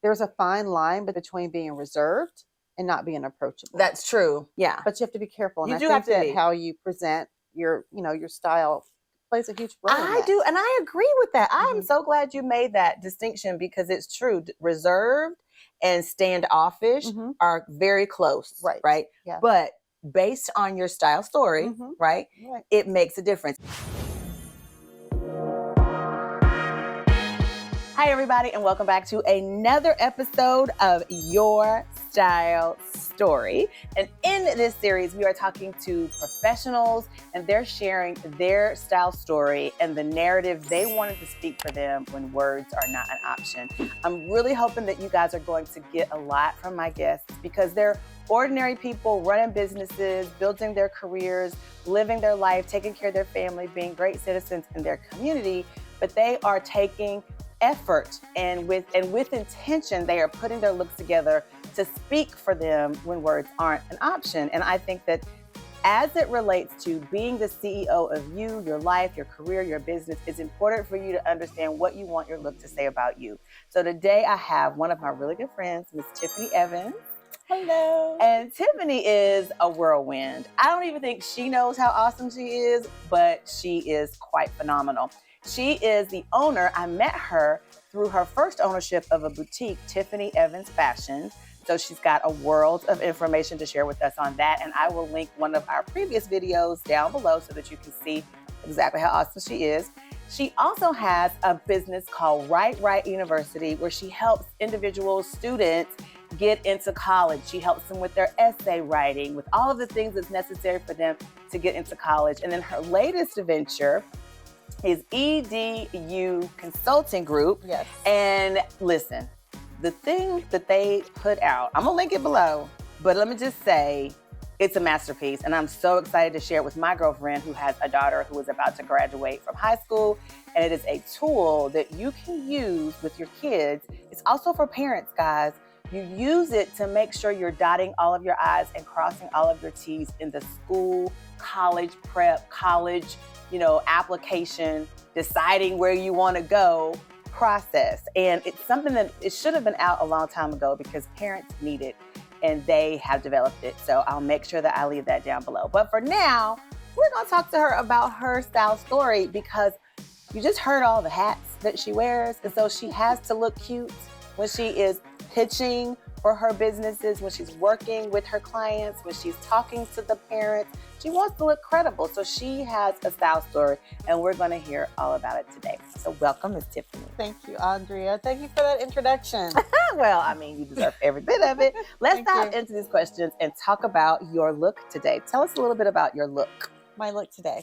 there's a fine line between being reserved and not being approachable. That's true. Yeah. But you have to be careful. And You I do think have to that be. how you present your style plays a huge role in I that. do. And I agree with that. I'm so glad you made that distinction because it's true. Reserved and standoffish are very close. Right. Yeah. But based on your style story, right, it makes a difference. Hi, everybody, and welcome back to another episode of Your Style Story. And in this series, we are talking to professionals, and they're sharing their style story and the narrative they wanted to speak for them when words are not an option. I'm really hoping that you guys are going to get a lot from my guests because they're ordinary people running businesses, building their careers, living their life, taking care of their family, being great citizens in their community, but they are taking effort and with intention, they are putting their looks together to speak for them when words aren't an option. And I think that as it relates to being the CEO of you, your life, your career, your business, it's important for you to understand what you want your look to say about you. So today I have one of my really good friends, Miss Tiffany Evans. Hello. And Tiffany is a whirlwind. I don't even think she knows how awesome she is, but she is quite phenomenal. She is the owner. I met her through her first ownership of a boutique, Tiffany Evans Fashion. So she's got a world of information to share with us on that. And I will link one of our previous videos down below so that you can see exactly how awesome she is. She also has a business called Right University, where she helps individual students get into college. She helps them with their essay writing, with all of the things that's necessary for them to get into college. And then her latest venture is EDU Consulting Group. Yes. And listen, the thing that they put out, I'm gonna link it below, but let me just say, it's a masterpiece. And I'm so excited to share it with my girlfriend who has a daughter who is about to graduate from high school. And it is a tool that you can use with your kids. It's also for parents, guys. You use it to make sure you're dotting all of your I's and crossing all of your T's in the school, college prep, college, application, deciding where you want to go process. And it's something that it should have been out a long time ago because parents need it and they have developed it. So I'll make sure that I leave that down below. But for now, we're going to talk to her about her style story because you just heard all the hats that she wears. And so she has to look cute when she is pitching for her businesses, when she's working with her clients, when she's talking to the parents. She wants to look credible. So she has a style story, and we're going to hear all about it today. So welcome, Ms. Tiffany. Thank you, Andrea. Thank you for that introduction. Well, I mean, you deserve every bit of it. Let's dive into these questions and talk about your look today. Tell us a little bit about your look. My look today.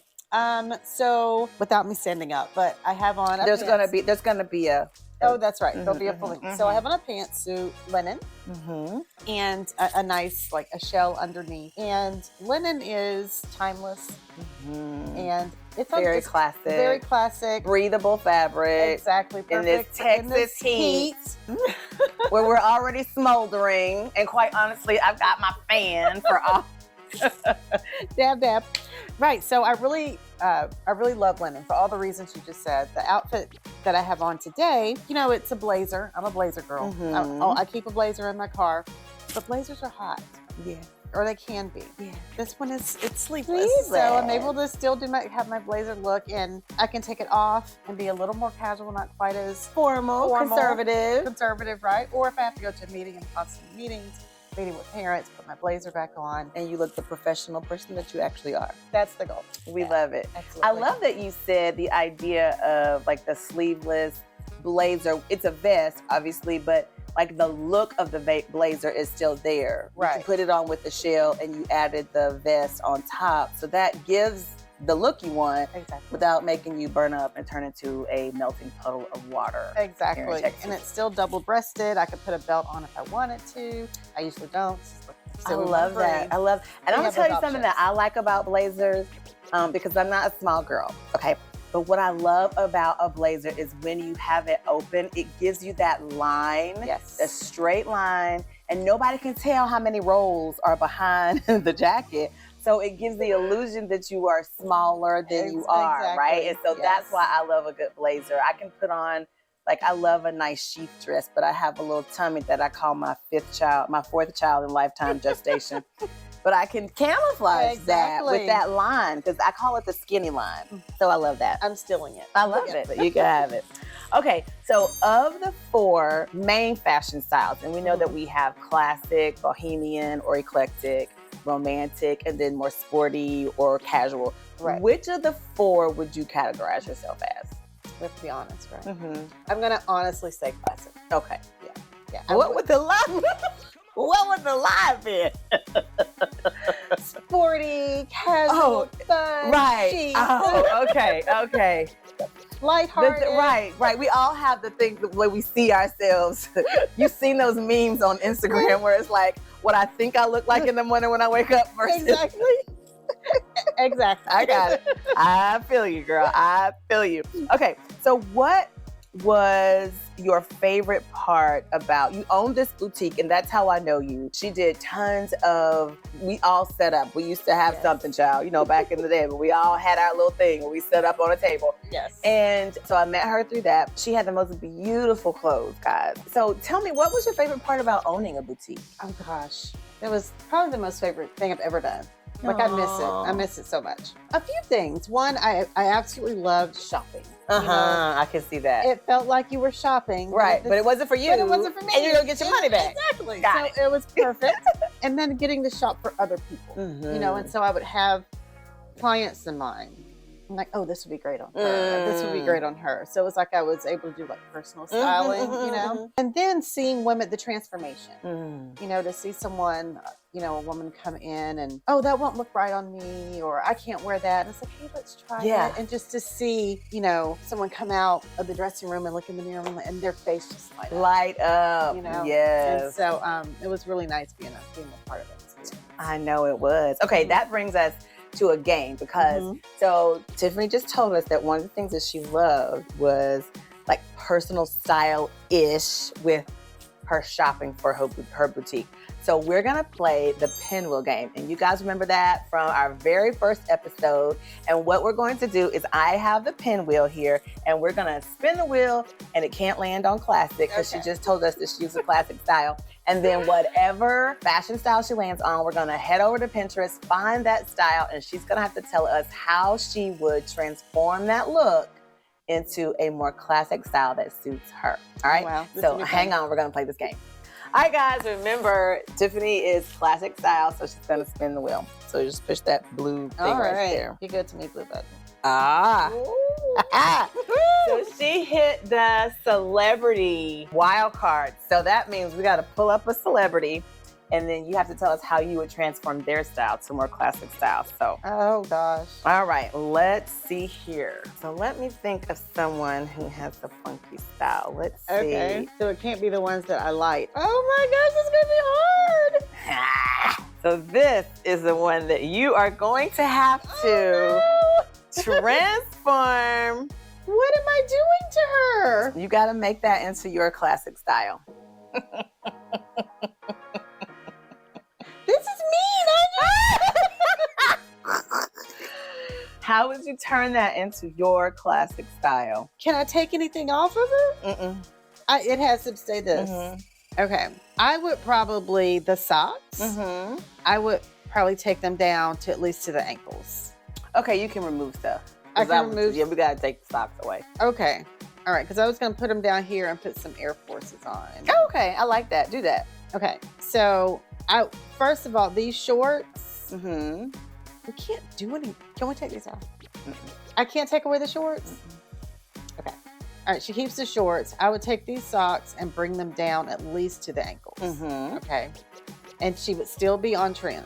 So without me standing up, but I have on a There's gonna be a Oh, that's right. There'll be a full So I have on a pantsuit, linen, and a nice, like a shell underneath. And linen is timeless, and it's very classic. Very classic, breathable fabric. Exactly, perfect in this Texas heat, where we're already smoldering. And quite honestly, I've got my fan for all. Dab. Right. So I really love linen for all the reasons you just said. The outfit that I have on today, it's a blazer. I'm a blazer girl. I keep a blazer in my car, but blazers are hot. Yeah. Or they can be. Yeah. This one it's sleeveless. So I'm able to still have my blazer look, and I can take it off and be a little more casual, not quite as formal, conservative, right? Or if I have to go to a meeting and constant meeting with parents, put my blazer back on. And you look the professional person that you actually are. That's the goal. We love it. Absolutely. I love that you said the idea of like the sleeveless blazer. It's a vest, obviously, but like the look of the blazer is still there. Right. You put it on with the shell and you added the vest on top. So that gives the look you want without making you burn up and turn into a melting puddle of water. Exactly. And it's still double-breasted. I could put a belt on if I wanted to. I usually don't. I love that. And I'm going to tell you something that I like about blazers because I'm not a small girl, okay? But what I love about a blazer is when you have it open, it gives you that line, a straight line, and nobody can tell how many rolls are behind the jacket. So it gives the illusion that you are smaller than you are, right? And so that's why I love a good blazer. I can put on Like, I love a nice sheath dress, but I have a little tummy that I call my fourth child in lifetime gestation. But I can camouflage that with that line, because I call it the skinny line. So I love that. I'm stealing it. I love it. You can have it. Okay, so of the 4 main fashion styles, and we know that we have classic, bohemian, or eclectic, romantic, and then more sporty or casual. Right. Which of the 4 would you categorize yourself as? We have to be honest, right? Mm-hmm. I'm gonna honestly say classic. Okay. Yeah. What would the lie? What would the lie be? Sporty, casual, fun, Right. chic, Okay. lighthearted. Right. We all have the thing the way we see ourselves. You've seen those memes on Instagram where it's like what I think I look like in the morning when I wake up versus Exactly. I got it. I feel you, girl. I feel you. Okay, so what was your favorite part about, you own this boutique, and that's how I know you. She did tons of, we all set up. We used to have something, child, back in the day, but we all had our little thing where we set up on a table. Yes. And so I met her through that. She had the most beautiful clothes, guys. So tell me, what was your favorite part about owning a boutique? Oh gosh, it was probably the most favorite thing I've ever done. Like, I miss it. I miss it so much. A few things. One, I absolutely loved shopping. I can see that. It felt like you were shopping. Right, but it wasn't for you. But it wasn't for me. And you're going to get your money back. Exactly. Got it was perfect. And then getting to shop for other people, and so I would have clients in mind. I'm like, oh, this would be great on her. This would be great on her. So it was like I was able to do like personal styling, and then seeing women, the transformation, to see someone, a woman come in and, oh, that won't look right on me, or I can't wear that. And it's like, hey, let's try it. And just to see, someone come out of the dressing room and look in the mirror and their face just light up. Yes. And so it was really nice being a part of it. I know it was. Okay, that brings us to a game, because so Tiffany just told us that one of the things that she loved was like personal style-ish with her shopping for her boutique. So we're gonna play the pinwheel game, and you guys remember that from our very first episode. And what we're going to do is I have the pinwheel here, and we're gonna spin the wheel, and it can't land on classic because she just told us that she uses a classic style. And then whatever fashion style she lands on, we're gonna head over to Pinterest, find that style, and she's gonna have to tell us how she would transform that look into a more classic style that suits her. All right? Wow. So hang on, we're gonna play this game. All right, guys, remember, Tiffany is classic style, so she's gonna spin the wheel. So just push that blue thing right there. Be good to me, blue button. So she hit the celebrity wild card. So that means we gotta pull up a celebrity, and then you have to tell us how you would transform their style to more classic style. So. Oh gosh. All right, let's see here. So let me think of someone who has the funky style. Let's see. Okay. So it can't be the ones that I like. Oh my gosh, it's gonna be hard. So this is the one that you are going to have to transform. What am I doing to her? You got to make that into your classic style. This is mean. How would you turn that into your classic style? Can I take anything off of it? It has to stay this. Okay. I would probably, the socks, I would probably take them down to at least to the ankles. Okay, you can remove stuff. I can remove. Yeah, we got to take the socks away. Okay. All right, because I was going to put them down here and put some Air Forces on. Oh, okay, I like that. Do that. Okay, so first of all, these shorts, we can't do any. Can we take these off? I can't take away the shorts? Okay. All right, she keeps the shorts. I would take these socks and bring them down at least to the ankles. Okay. And she would still be on trend.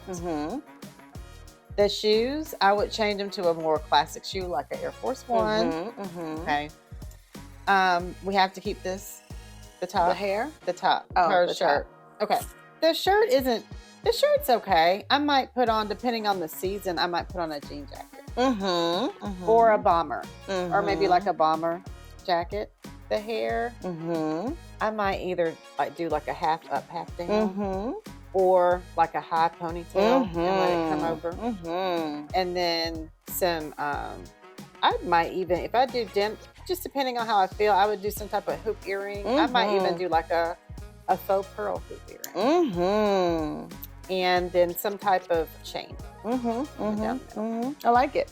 The shoes, I would change them to a more classic shoe, like an Air Force One. Okay. We have to keep this, the top. The hair? The top. Oh, her the shirt. top. Okay. The shirt's okay. I might put on, depending on the season, I might put on a jean jacket. Or a bomber. Or maybe like a bomber jacket. The hair, I might either do like a half up, half down. Or like a high ponytail and let it come over. And then some I might even, if I do just depending on how I feel, I would do some type of hoop earring. I might even do like a faux pearl hoop earring. And then some type of chain. I like it.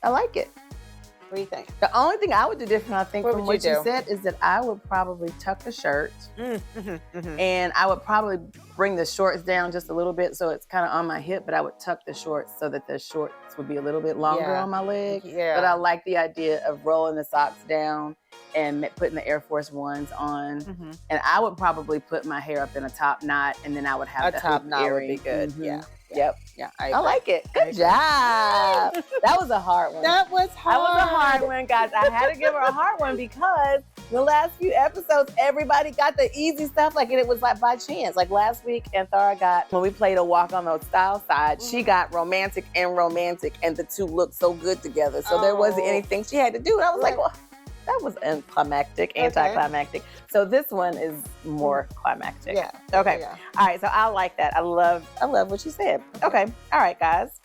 What do you think? The only thing I would do different, I think, from what you do? said, is that I would probably tuck the shirt, and I would probably bring the shorts down just a little bit so it's kind of on my hip, but I would tuck the shorts so that the shorts would be a little bit longer on my leg. Yeah. But I like the idea of rolling the socks down and putting the Air Force Ones on. And I would probably put my hair up in a top knot, and then I would have a top knot would be good. Yeah. Yep. Yeah. I like it. Good job. That was a hard one. That was hard. That was a hard one, guys. I had to give her a hard one because the last few episodes, everybody got the easy stuff. Like, and it was like by chance. Like last week, Anthara got, when we played a walk on the style side, she got romantic, and the two looked so good together. So there wasn't anything she had to do. And I was like, well, that was anticlimactic. So this one is more climactic. Yeah. Okay. Yeah. All right. So I like that. I love what you said. Okay. All right, guys.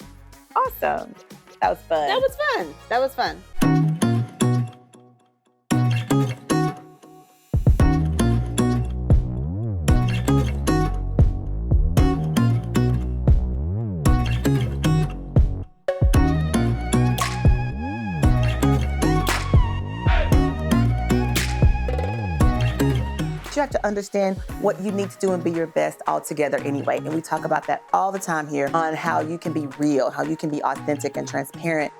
Awesome. That was fun. That was fun. You have to understand what you need to do and be your best altogether anyway. And we talk about that all the time here on how you can be real, how you can be authentic and transparent.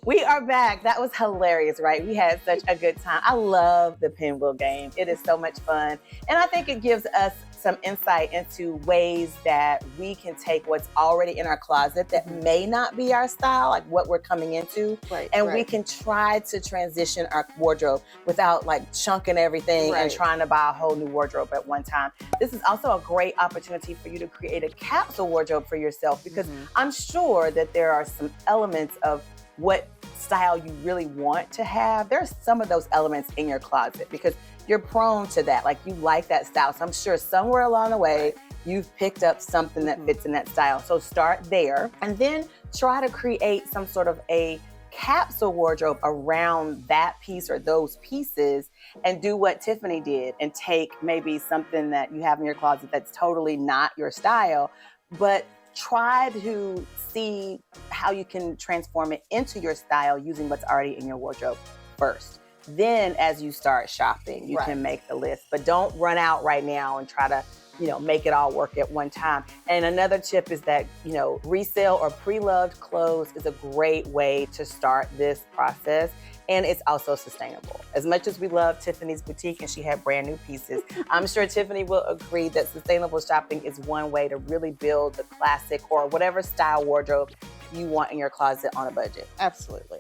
We are back. That was hilarious, right? We had such a good time. I love the pinwheel game. It is so much fun. And I think it gives us some insight into ways that we can take what's already in our closet that may not be our style, like what we're coming into, and we can try to transition our wardrobe without like chunking everything and trying to buy a whole new wardrobe at one time. This is also a great opportunity for you to create a capsule wardrobe for yourself, because I'm sure that there are some elements of what style you really want to have. There's some of those elements in your closet because you're prone to that. Like, you like that style. So I'm sure somewhere along the way, you've picked up something that fits in that style. So start there and then try to create some sort of a capsule wardrobe around that piece or those pieces, and do what Tiffany did and take maybe something that you have in your closet that's totally not your style, but try to see how you can transform it into your style using what's already in your wardrobe first. Then as you start shopping, you can make the list, but don't run out right now and try to, make it all work at one time. And another tip is that, resale or pre-loved clothes is a great way to start this process. And it's also sustainable. As much as we love Tiffany's boutique and she had brand new pieces, I'm sure Tiffany will agree that sustainable shopping is one way to really build the classic or whatever style wardrobe you want in your closet on a budget. Absolutely.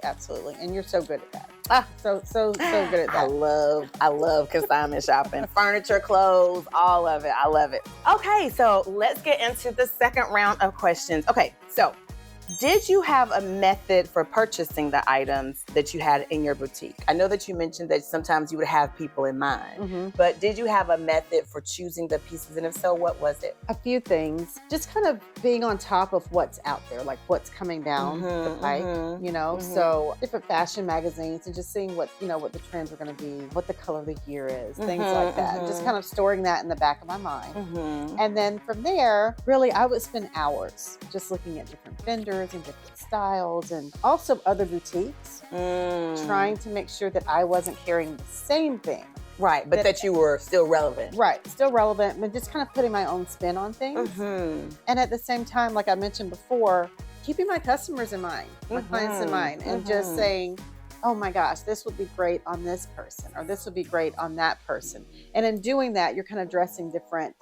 And you're so good at that. So good at that. I love consignment shopping. Furniture, clothes, all of it. I love it. Okay, so let's get into the second round of questions. Okay, so did you have a method for purchasing the items that you had in your boutique? I know that you mentioned that sometimes you would have people in mind, but did you have a method for choosing the pieces? And if so, what was it? A few things. Just kind of being on top of what's out there, like what's coming down the pike, So different fashion magazines and just seeing what the trends are going to be, what the color of the year is, things like that. Just kind of storing that in the back of my mind. And then from there, really, I would spend hours just looking at different vendors and different styles, and also other boutiques, trying to make sure that I wasn't carrying the same thing. Right, but that you were still relevant. Right, still relevant, but just kind of putting my own spin on things. And at the same time, like I mentioned before, keeping my customers in mind, my clients in mind, and just saying, oh my gosh, this would be great on this person, or this would be great on that person. And in doing that, you're kind of dressing different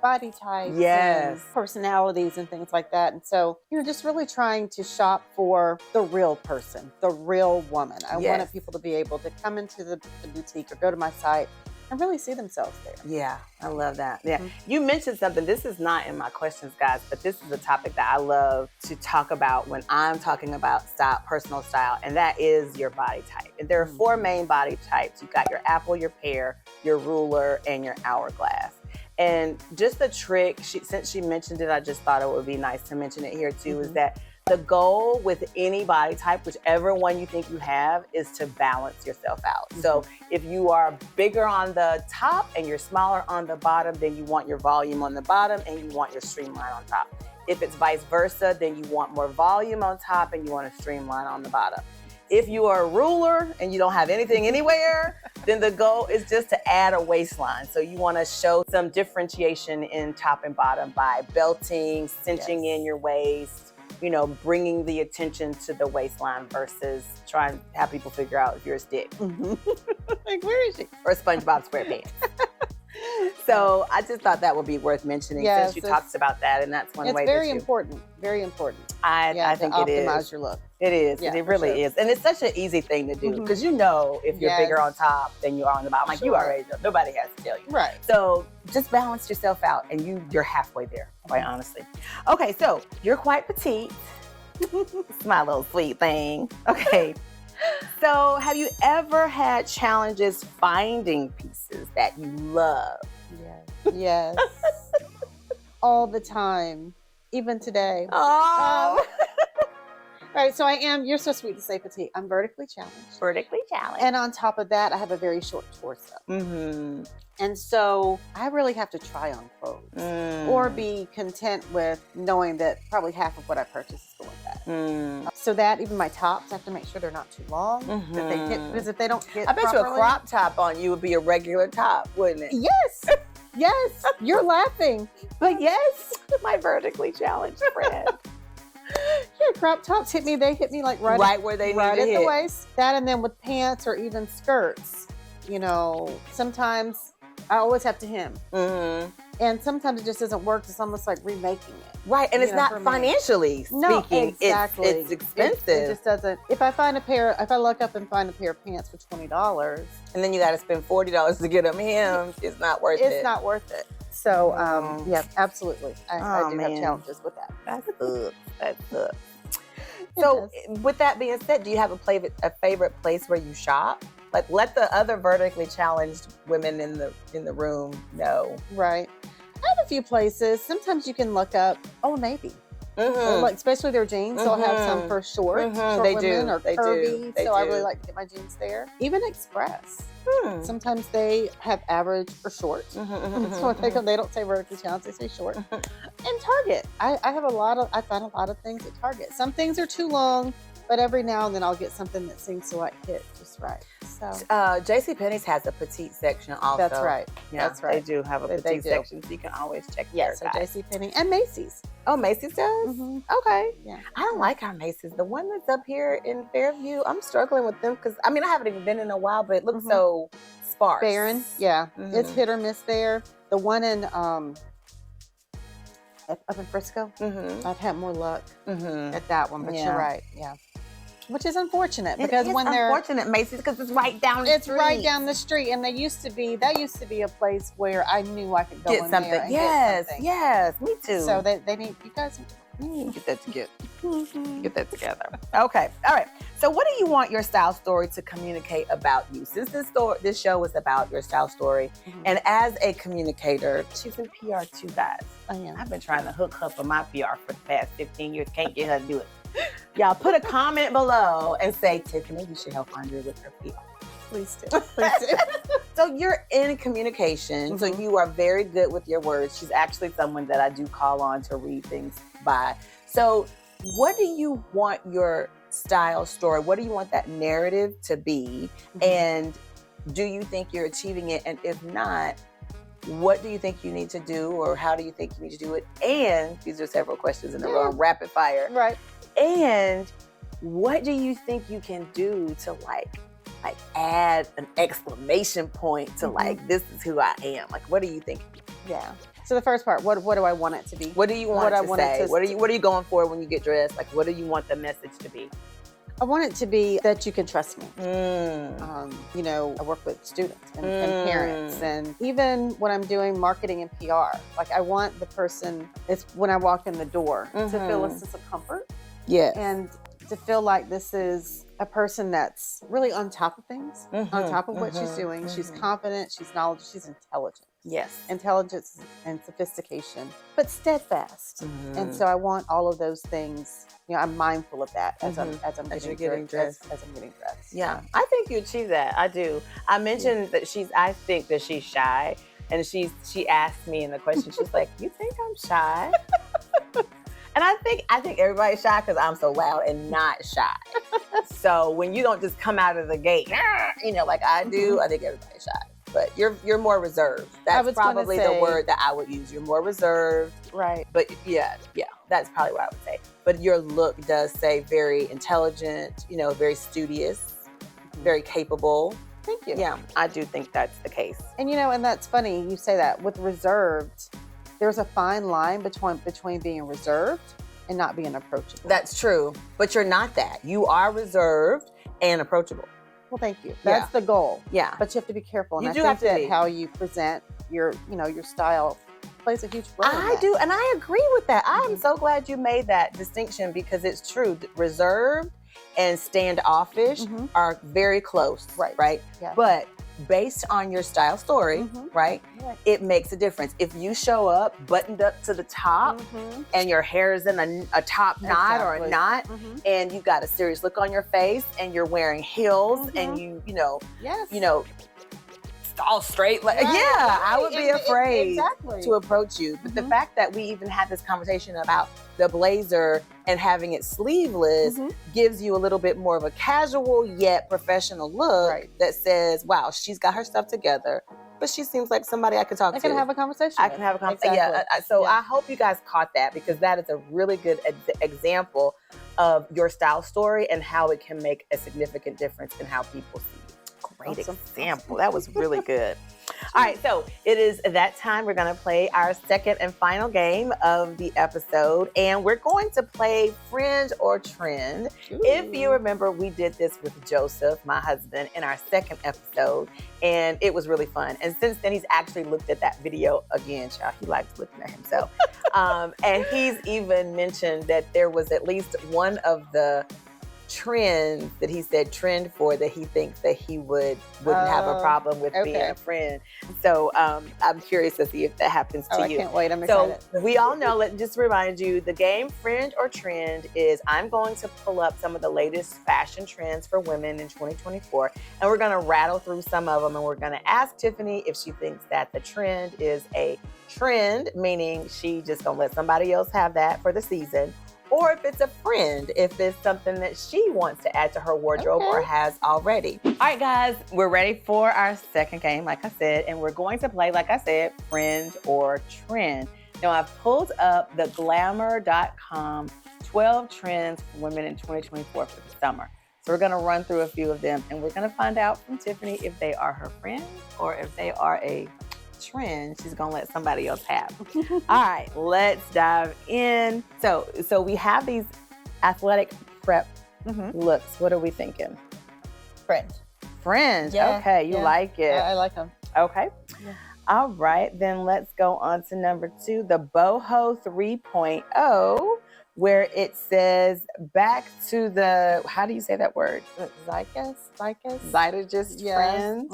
body types, and personalities and things like that. And so, just really trying to shop for the real person, the real woman. I wanted people to be able to come into the boutique or go to my site and really see themselves there. Yeah, I love that. Yeah, Mhm. you mentioned something. This is not in my questions, guys, but this is a topic that I love to talk about when I'm talking about style, personal style, and that is your body type. And there are 4 main body types. You've got your apple, your pear, your ruler, and your hourglass. And just the trick, since she mentioned it, I just thought it would be nice to mention it here too, is that the goal with any body type, whichever one you think you have, is to balance yourself out. So if you are bigger on the top and you're smaller on the bottom, then you want your volume on the bottom and you want your streamline on top. If it's vice versa, then you want more volume on top and you want a streamline on the bottom. If you are a ruler and you don't have anything anywhere, then the goal is just to add a waistline. So you want to show some differentiation in top and bottom by belting, cinching in your waist, you know, bringing the attention to the waistline versus trying to have people figure out if you're a stick. Like, where is she? Or SpongeBob SquarePants. So I just thought that would be worth mentioning since you talked about that, and that's one way. It's very important. Very important. I think it is. Optimize your look. It is. Yeah, it really is. And it's such an easy thing to do because you know if you're bigger on top than you are on the bottom. Like you already know. Nobody has to tell you. Right. So just balance yourself out and you're halfway there, quite honestly. Okay, so you're quite petite. It's my little sweet thing. Okay. So have you ever had challenges finding pieces that you love? Yes. All the time. Even today. Oh. Right, so you're so sweet to say petite. I'm vertically challenged. Vertically challenged. And on top of that, I have a very short torso. And so I really have to try on clothes or be content with knowing that probably half of what I purchase is going back. So that even my tops, I have to make sure they're not too long. That they hit, because if they don't hit I bet properly, you a crop top on you would be a regular top, wouldn't it? Yes. Yes. You're laughing. But yes. My vertically challenged friend. Yeah, crop tops hit me. They hit me like right where they right need to at hit. the waist. That, and then with pants or even skirts, you know, sometimes I always have to hem. And sometimes it just doesn't work. It's almost like remaking it. Right, and it's not financially speaking. No, exactly. It's expensive. It just doesn't. If I look up and find a pair of pants for $20, and then you got to spend $40 to get them hemmed, it's not worth it. It's not worth it. So, yeah, absolutely. I do have challenges with that. That sucks. So, with that being said, do you have a favorite place where you shop? Like, let the other vertically challenged women in the room know. Right. I have a few places. Sometimes you can look up Old Navy. Like, especially their jeans. They'll have some for short They women do. or They curvy. do. So I really like to get my jeans there. Even Express. Sometimes they have average or short. So they don't say vertically challenged, they say short. And Target. I find a lot of things at Target. Some things are too long, but every now and then I'll get something that seems to like hit just right. So JCPenney's has a petite section also. That's right. Yeah, that's right. They do have a petite section, so you can always check there. So JCPenney and Macy's. Oh, Macy's does? Okay. Yeah. I don't like our Macy's. The one that's up here in Fairview, I'm struggling with them because, I mean, I haven't even been in a while, but it looks so sparse. Barren. Yeah. It's hit or miss there. The one in up in Frisco, I've had more luck at that one, but you're right. Yeah. Which is unfortunate because when they're unfortunate, Macy's, because it's right down the street. It's right down the street, and that used to be a place where I knew I could go get in something. there and Yes, get something. Yes, me too. So they need you guys need to get that together. Get that together. Okay, all right. So, what do you want your style story to communicate about you? Since this show is about your style story, and as a communicator, she's in PR too, guys. I am. I've been trying to hook her for my PR for the past 15 years. Can't get her to do it. Y'all put a comment below and say, Tiffany, you should help Andrea with her PR. Please do. Please do. So you're in communication, so you are very good with your words. She's actually someone that I do call on to read things by. So what do you want your style story, what do you want that narrative to be? And do you think you're achieving it? And if not, what do you think you need to do, or how do you think you need to do it? And these are several questions in a row, rapid fire. Right. And what do you think you can do to like add an exclamation point to like, this is who I am? Like, what do you think? Yeah. So the first part, what do I want it to be? What do you want to say? What are you going for when you get dressed? Like, what do you want the message to be? I want it to be that you can trust me. You know, I work with students and parents, and even when I'm doing marketing and PR, like I want the person, it's when I walk in the door to feel a sense of comfort. Yes. And to feel like this is a person that's really on top of things, on top of what she's doing. She's confident, she's knowledgeable, she's intelligent. Yes. Intelligence and sophistication, but steadfast. And so I want all of those things. You know, I'm mindful of that as I'm getting dressed. As I'm getting dressed. Yeah, I think you achieve that. I do. I mentioned that I think that she's shy, and she asked me in the question, she's like, "You think I'm shy?" And I think everybody's shy because I'm so loud and not shy. So when you don't just come out of the gate, you know, like I do, I think everybody's shy. But you're more reserved. That's probably the word that I would use. You're more reserved. Right. But yeah, that's probably what I would say. But your look does say very intelligent, you know, very studious, very capable. Thank you. Yeah, I do think that's the case. And you know, and that's funny you say that. With reserved, there's a fine line between being reserved and not being approachable. That's true. But you're not that. You are reserved and approachable. Well, thank you. That's the goal. Yeah. But you have to be careful. And You I do think have to that be. how you present your style plays a huge role. in I that. do, and I agree with that. I am so glad you made that distinction because it's true. Reserved and standoffish are very close, right? Yeah. But based on your style story, right, it makes a difference. If you show up buttoned up to the top and your hair is in a top knot or a knot, and you got a serious look on your face and you're wearing heels and you know, all straight, like I would be afraid to approach you. But the fact that we even had this conversation about the blazer and having it sleeveless gives you a little bit more of a casual yet professional look that says, wow, she's got her stuff together, but she seems like somebody I could talk to. I can have a conversation. I can have a conversation. Exactly. I hope you guys caught that because that is a really good example of your style story and how it can make a significant difference in how people see you. Great example. That was really good. All right, so it is that time. We're going to play our second and final game of the episode, and we're going to play Fringe or Trend. Ooh. If you remember, we did this with Joseph, my husband, in our second episode, and it was really fun. And since then, he's actually looked at that video again, child. He likes looking at himself. And he's even mentioned that there was at least one of the trends that he said trend for that he thinks that he wouldn't have a problem with being a friend. So I'm curious to see if that happens to you. I can't wait. I'm excited. So we all know, let me just remind you, the game Fringe or Trend is I'm going to pull up some of the latest fashion trends for women in 2024, and we're going to rattle through some of them, and we're going to ask Tiffany if she thinks that the trend is a trend, meaning she just going to let somebody else have that for the season, or if it's a friend, if it's something that she wants to add to her wardrobe or has already. All right, guys, we're ready for our second game, like I said, and we're going to play, like I said, Friend or Trend. Now, I've pulled up the glamour.com 12 trends for women in 2024 for the summer. So we're gonna run through a few of them, and we're gonna find out from Tiffany if they are her friends or if they are a trend she's gonna let somebody else have. All right, let's dive in. So we have these athletic prep looks. What are we thinking? Friend. Yeah, okay, you like it. I like them. Okay. Yeah. All right, then let's go on to number 2, the boho 3.0, where it says back to the, how do you say that word? Zytogist friends.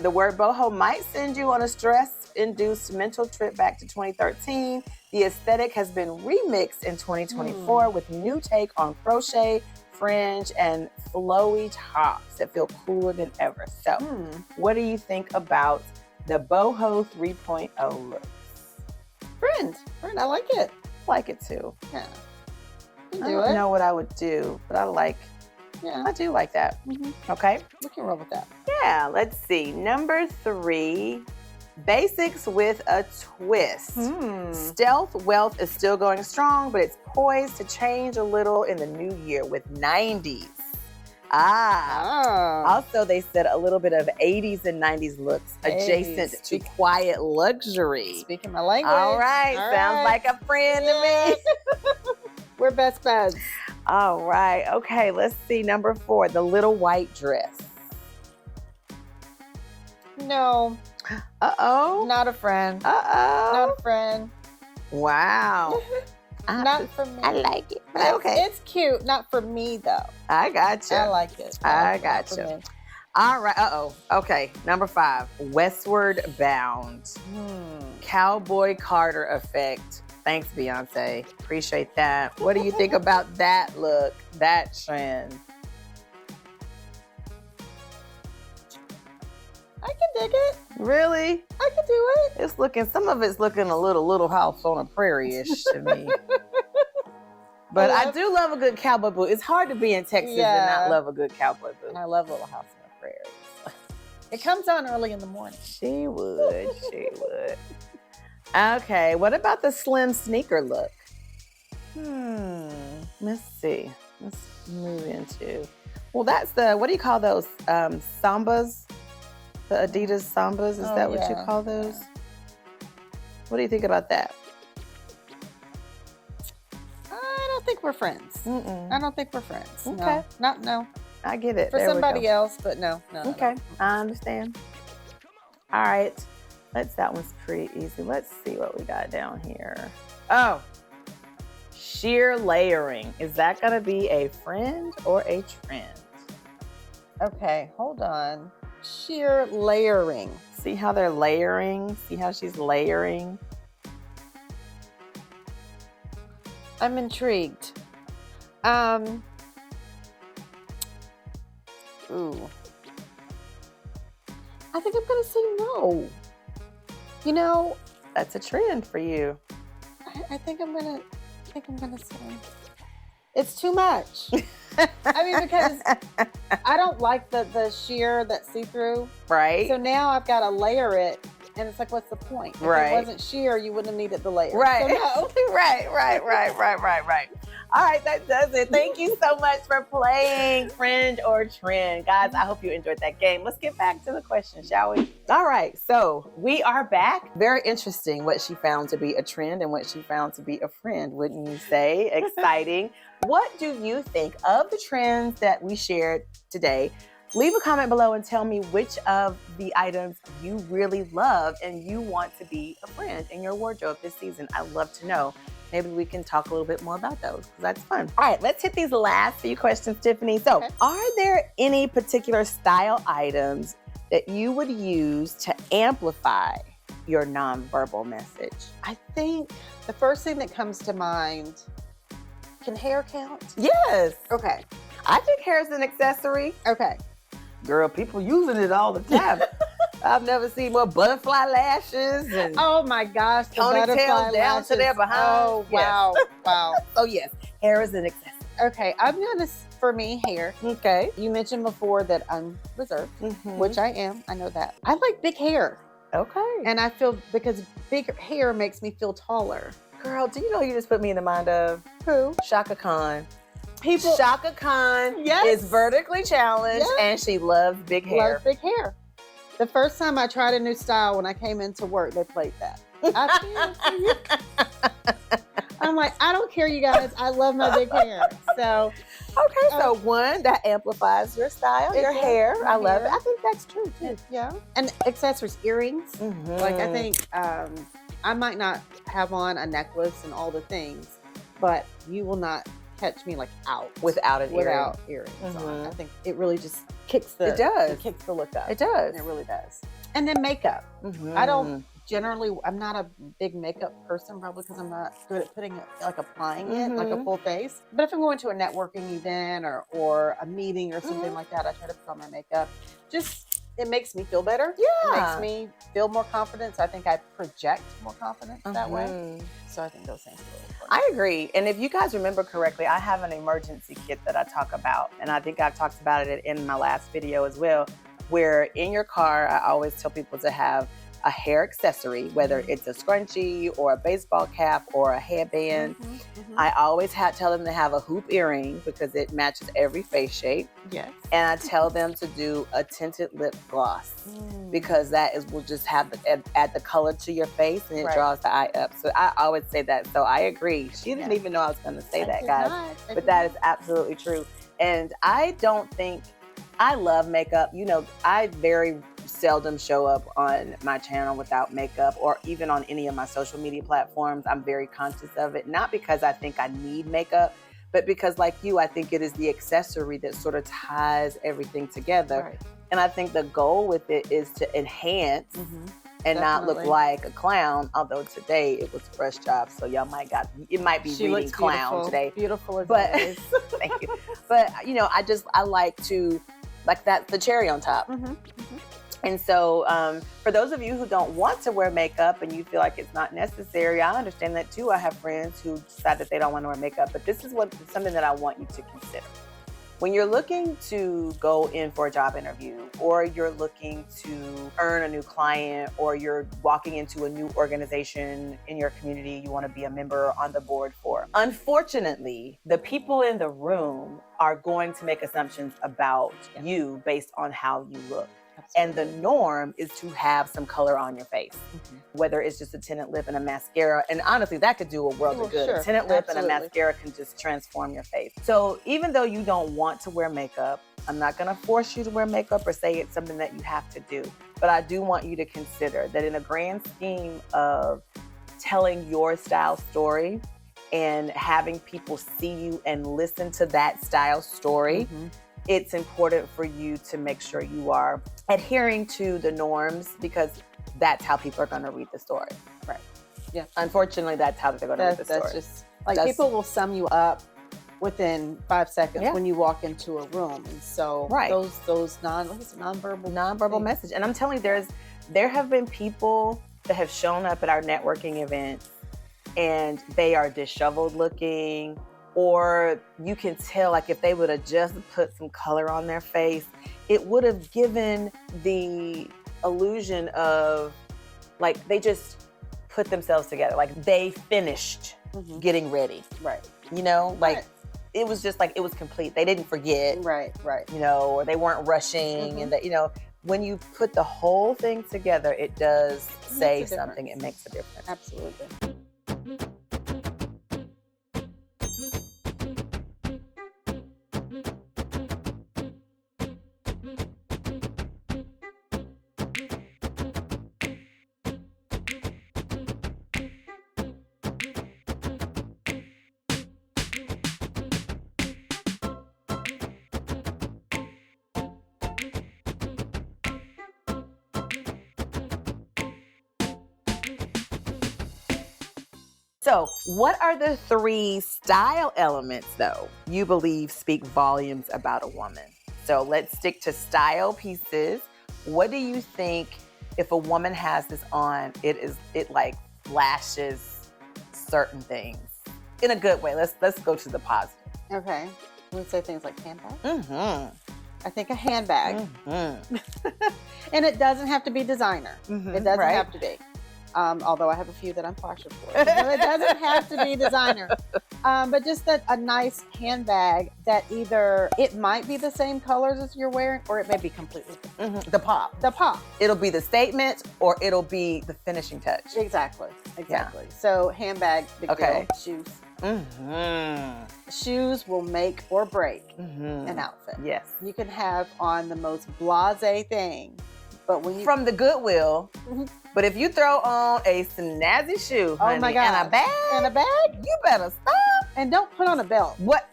The word boho might send you on a stress-induced mental trip back to 2013. The aesthetic has been remixed in 2024 with new take on crochet, fringe, and flowy tops that feel cooler than ever. So what do you think about the boho 3.0 looks? Friend, I like it. Like it too. Yeah. I don't know what I would do, but I do like that. Okay. We can roll with that. Yeah, let's see. Number 3, basics with a twist. Stealth wealth is still going strong, but it's poised to change a little in the new year with 90s. Also, they said a little bit of 80s and 90s looks adjacent to quiet luxury. Speaking my language. All right. Sounds like a friend to me. We're best buds. All right. Okay, let's see. Number 4, the little white dress. No. Uh-oh. Not a friend. Uh-oh. Not a friend. Wow. Not for me. I like it. But okay. It's cute. Not for me, though. I got you. I like it. I got you. All right. Uh-oh. Okay. Number 5, Westward Bound. Cowboy Carter effect. Thanks, Beyonce. Appreciate that. What do you think about that look, that trend? I can dig it. Really? I can do it. It's looking, some of it's looking a little House on a Prairie-ish to me. But I do love a good cowboy boot. It's hard to be in Texas and not love a good cowboy boot. And I love Little House on the Prairie. It comes on early in the morning. She would. She would. Okay, what about the slim sneaker look? Let's see. Let's move into. Well, that's the, what do you call those? Sambas? The Adidas Sambas? Is that what you call those? Yeah. What do you think about that? I don't think we're friends. I don't think we're friends. Okay. No. I get it. For somebody else, but no. Okay, I understand. All right. That one's pretty easy. Let's see what we got down here. Oh, sheer layering. Is that going to be a friend or a trend? Okay, hold on. Sheer layering. See how they're layering? See how she's layering? I'm intrigued. Ooh. I think I'm going to say no. You know, that's a trend for you. I think I'm gonna say it's too much. I mean, because I don't like the sheer that see-through. Right. So now I've got to layer it, and it's like, what's the point? If it wasn't sheer, you wouldn't have needed the layer. Right. So no. Right. All right, that does it. Thank you so much for playing Friend or Trend. Guys, I hope you enjoyed that game. Let's get back to the question, shall we? All right, so we are back. Very interesting what she found to be a trend and what she found to be a friend, wouldn't you say? Exciting. What do you think of the trends that we shared today? Leave a comment below and tell me which of the items you really love and you want to be a friend in your wardrobe this season. I'd love to know. Maybe we can talk a little bit more about those because that's fun. All right, let's hit these last few questions, Tiffany. So, Are there any particular style items that you would use to amplify your nonverbal message? I think the first thing that comes to mind, can hair count? Yes. Okay. I think hair is an accessory. Okay. Girl, people using it all the time. I've never seen more butterfly lashes and oh my gosh, the ponytails down to their behind. Oh wow, wow. Oh yes, hair is an accessory. Okay, I'm gonna, for me, hair. Okay. You mentioned before that I'm reserved, which I am. I know that. I like big hair. Okay. And I feel, because big hair makes me feel taller. Girl, do you know you just put me in the mind of who? Shaka Khan. People. Shaka Khan is vertically challenged and she loves big hair. Loves big hair. The first time I tried a new style, when I came into work, they played that. I'm like, I don't care, you guys. I love my big hair. So, okay, so one that amplifies your style, your hair. I love it. I think that's true too. Yeah. And accessories, earrings. Like, I think I might not have on a necklace and all the things, but you will not catch me like out without earrings on. I think it really just kicks the It kicks the look up. It does. It really does. And then makeup. I don't generally, I'm not a big makeup person, probably because I'm not good at putting it, like applying it like a full face. But if I'm going to a networking event or a meeting or something like that, I try to put on my makeup. Just, it makes me feel better. Yeah. It makes me feel more confident. So I think I project more confidence that way. So I think those things are really important. I agree. And if you guys remember correctly, I have an emergency kit that I talk about. And I think I've talked about it in my last video as well. where in your car, I always tell people to have a hair accessory, whether it's a scrunchie or a baseball cap or a headband. I always tell them to have a hoop earring because it matches every face shape. Yes. And I tell them to do a tinted lip gloss because will just have add the color to your face and it draws the eye up. So I always say that. So I agree. She didn't even know I was going to say that, guys. But that is absolutely true. And I love makeup. You know, I very seldom show up on my channel without makeup or even on any of my social media platforms. I'm very conscious of it, not because I think I need makeup, but because like you, I think it is the accessory that sort of ties everything together. Right. And I think the goal with it is to enhance and not look like a clown, although today it was brush job, so y'all might be reading clown today. Beautiful as always. Thank you. But you know, I like to, like that's the cherry on top. And so for those of you who don't want to wear makeup and you feel like it's not necessary, I understand that too. I have friends who decide that they don't want to wear makeup, but this is something that I want you to consider. When you're looking to go in for a job interview, or you're looking to earn a new client, or you're walking into a new organization in your community you want to be a member on the board for, unfortunately, the people in the room are going to make assumptions about you based on how you look. And the norm is to have some color on your face, whether it's just a tinted lip and a mascara. And honestly, that could do a world of good. Sure. A tinted lip and a mascara can just transform your face. So even though you don't want to wear makeup, I'm not gonna force you to wear makeup or say it's something that you have to do. But I do want you to consider that in a grand scheme of telling your style story and having people see you and listen to that style story, it's important for you to make sure you are adhering to the norms because that's how people are going to read the story. Right. Yeah. Unfortunately, that's how they're going to read the story. That's just like people will sum you up within 5 seconds when you walk into a room. And so those nonverbal message. And I'm telling you, there have been people that have shown up at our networking events and they are disheveled looking, or you can tell like if they would have just put some color on their face, it would have given the illusion of like they just put themselves together, like they finished getting ready. Right. You know, like it was just like it was complete. They didn't forget. Right. You know, or they weren't rushing, and that, you know, when you put the whole thing together, it does say something. It makes a difference. Absolutely. So, what are the 3 style elements, though, you believe speak volumes about a woman? So, let's stick to style pieces. What do you think if a woman has this on, it like flashes certain things in a good way? Let's go to the positive. Okay. We say things like handbag. I think a handbag, and it doesn't have to be designer. It doesn't have to be. Although I have a few that I'm partial for. So it doesn't have to be designer. But just a nice handbag that either it might be the same colors as you're wearing, or it may be completely different. The pop. It'll be the statement, or it'll be the finishing touch. Exactly. Yeah. So handbag, big deal. Shoes. Shoes will make or break an outfit. Yes. You can have on the most blasé thing, but when you from the Goodwill, but if you throw on a snazzy shoe, honey, oh my God, and a bag, you better stop. And don't put on a belt. What?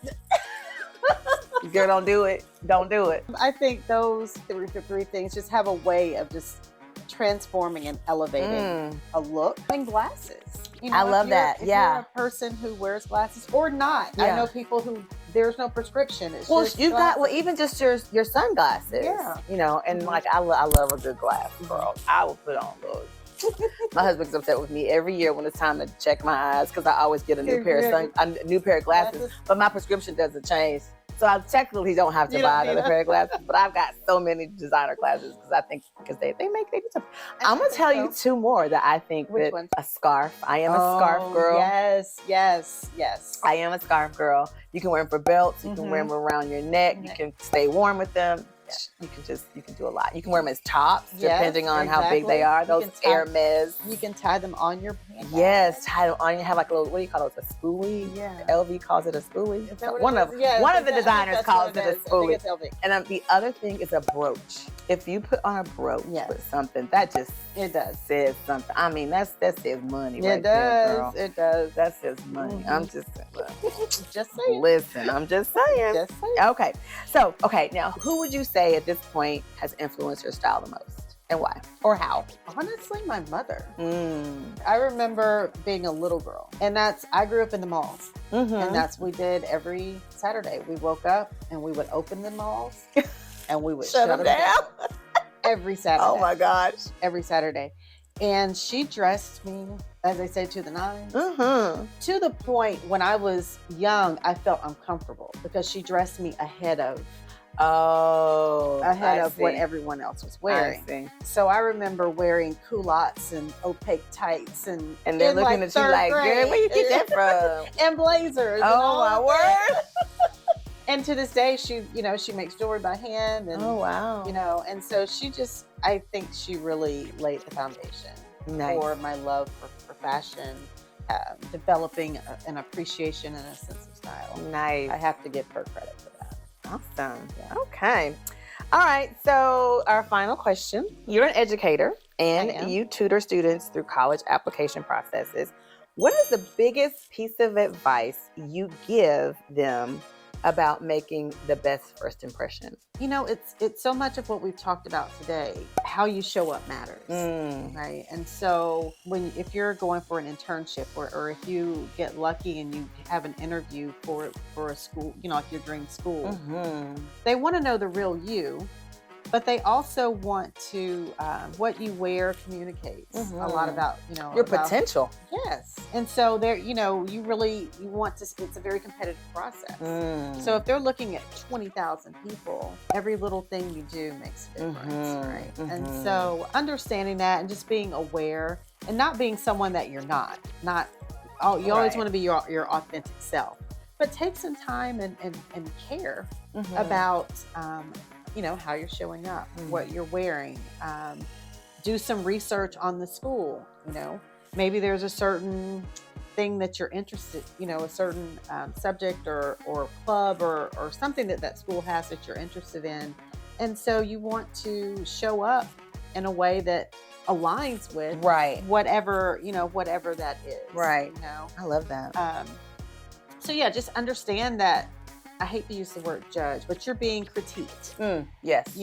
Girl, don't do it. Don't do it. I think those three things just have a way of just transforming and elevating a look. And glasses. You know, I love that. If you're a person who wears glasses or not. I know people who there's no prescription. It's just you got even just your sunglasses. Yeah. You know, and like I love a good glass, girl. I will put on those. My husband's upset with me every year when it's time to check my eyes because I always get a new pair of glasses, but my prescription doesn't change. So I technically don't have to You buy don't need another pair of glasses, but I've got so many designer glasses because they do something. I'm gonna tell you two more that I think Which that ones? a scarf. I am a scarf girl. Yes, yes, yes. I am a scarf girl. You can wear them for belts. You can wear them around your neck. You can stay warm with them. You can do a lot. You can wear them as tops, depending on how big they are. Those Hermes. You can tie them on your pants. Yes, tie them on. You have like a little, what do you call those? A spoolie? Yeah. LV calls it a spoolie. Is that what One it of is? Yeah, one of the designers calls it a spoolie. I think it's LV. And the other thing is a brooch. If you put on a brooch with something, that just says something. I mean, that says money right there, girl. It does. That says money. I'm just saying. Listen, I'm just saying. Just saying. Okay. So, now who would you say at this point has influenced your style the most? And why? Or how? Honestly, my mother. I remember being a little girl. And I grew up in the malls. And that's what we did every Saturday. We woke up and we would open the malls and we would shut them down. Every Saturday. Oh my gosh. Every Saturday. And she dressed me, as I say, to the nines. To the point when I was young, I felt uncomfortable because she dressed me ahead of what everyone else was wearing. So I remember wearing culottes and opaque tights and they're looking at you like, girl, where you get that from? And blazers. Oh my word. And to this day, she makes jewelry by hand. And, and so I think she really laid the foundation for my love for fashion, developing an appreciation and a sense of style. Nice. I have to give her credit for that. Awesome. Yeah. Okay. All right. So our final question. You're an educator and you tutor students through college application processes. What is the biggest piece of advice you give them about making the best first impression? It's so much of what we've talked about today. How you show up matters, right? And so if you're going for an internship or if you get lucky and you have an interview for a school, like your dream school, they want to know the real you, but they also want to, what you wear communicates a lot about, your potential. Yes. And so you want to, it's a very competitive process. So if they're looking at 20,000 people, every little thing you do makes a difference, right? And so understanding that and just being aware and not being someone that you're not, you always want to be your authentic self, but take some time and care about, how you're showing up, what you're wearing, do some research on the school, maybe there's a certain thing that you're interested, a certain subject or club or something that school has that you're interested in. And so you want to show up in a way that aligns with whatever that is. Right. I love that. So yeah, just understand that I hate to use the word judge, but you're being critiqued. Yes.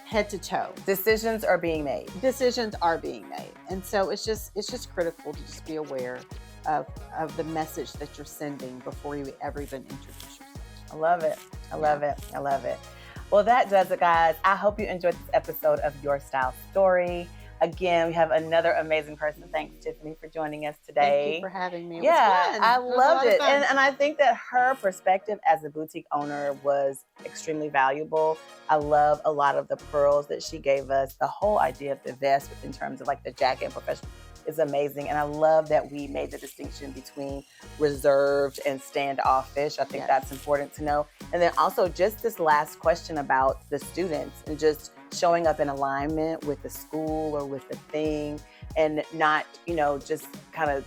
Head to toe. Decisions are being made. And so it's just critical to just be aware of the message that you're sending before you ever even introduce yourself. I love it. I love it. Well, that does it, guys. I hope you enjoyed this episode of Your Style Story. Again, we have another amazing person. Thanks, Tiffany, for joining us today. Thank you for having me. I loved it. And I think that her perspective as a boutique owner was extremely valuable. I love a lot of the pearls that she gave us. The whole idea of the vest in terms of like the jacket and professional is amazing. And I love that we made the distinction between reserved and standoffish. I think that's important to know. And then also just this last question about the students and just showing up in alignment with the school or with the thing and not, just kind of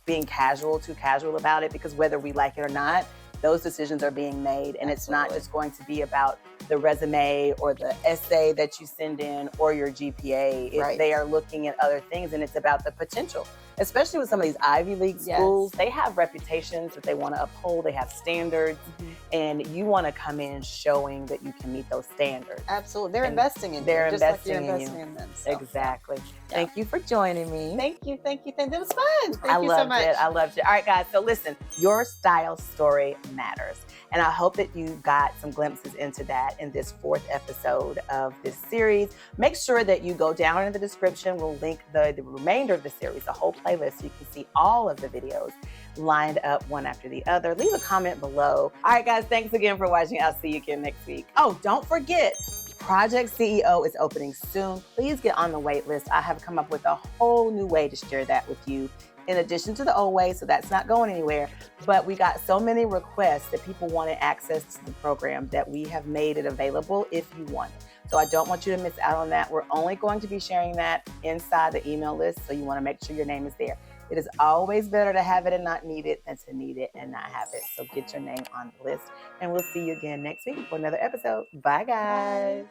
being too casual about it, because whether we like it or not, those decisions are being made. And it's not just going to be about the resume or the essay that you send in or your GPA. They are looking at other things, and it's about the potential. Especially with some of these Ivy League schools, they have reputations that they want to uphold. They have standards, and you want to come in showing that you can meet those standards. Absolutely. They're investing in you. They're just investing like you're in investing you. in them. So. Exactly. Yeah. Thank you for joining me. Thank you. It was fun. Thank you so much. I loved it. All right, guys. So listen, your style story matters. And I hope that you got some glimpses into that in this 4th episode of this series. Make sure that you go down in the description. We'll link the remainder of the series, the whole playlist, so you can see all of the videos lined up one after the other. Leave a comment below. All right, guys, thanks again for watching. I'll see you again next week. Oh, don't forget, Project CEO is opening soon. Please get on the wait list. I have come up with a whole new way to share that with you in addition to the old way, so that's not going anywhere. But we got so many requests that people wanted access to the program that we have made it available if you want it. So I don't want you to miss out on that. We're only going to be sharing that inside the email list, so you want to make sure your name is there. It is always better to have it and not need it than to need it and not have it. So get your name on the list, and we'll see you again next week for another episode. Bye, guys.